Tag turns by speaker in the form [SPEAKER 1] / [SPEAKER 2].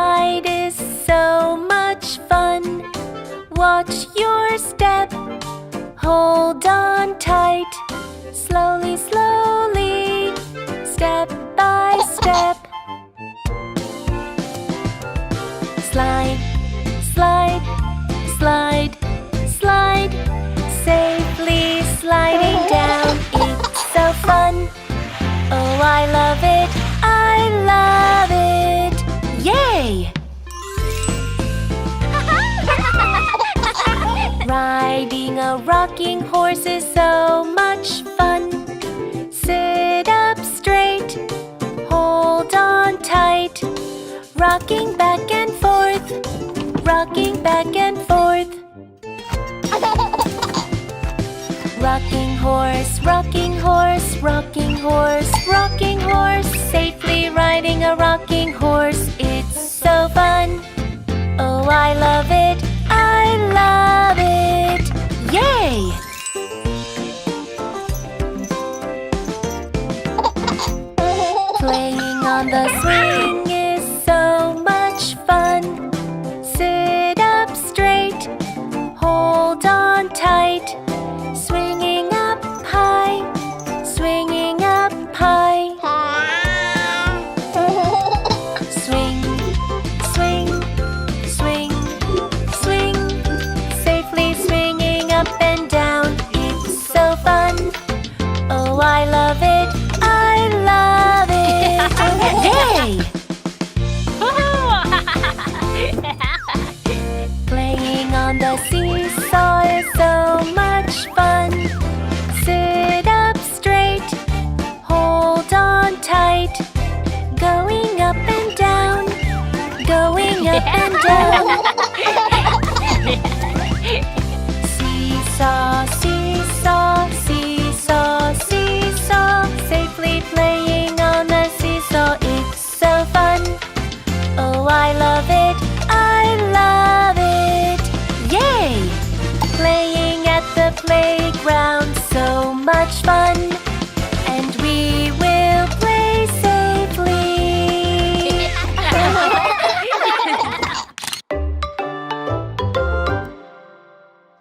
[SPEAKER 1] ride is so much fun. Watch your step, hold on tight. Slowly, slowly, step by step. Slide, slide, slide, slide. Safely sliding down, it's so fun. Oh, I love it, I love it. Yay! Riding a rocking horse is so much fun. Sit up straight, hold on tight. Rocking back and forth, rocking back and forth. Rocking horse, rocking horse, rocking horse, rocking horse. Safely riding a rocking horse, it's so fun. Oh, I love it, I love it. Yay! Playing on the swing is so much fun. Sit up straight, hold on tight. Swinging up high, swinging up high. Swing, swing, swing, swing. Safely swinging up and down, it's so fun. Oh, I love it, I love it. Yay! Playing on the seesaw is so much fun. Sit up straight, hold on tight. Going up and down, going up and down. Seesaw, seesaw, seesaw, seesaw. Safely playing on the seesaw, it's so fun. Oh, I love it, I love it. Yay! Playing at the playground, so much fun.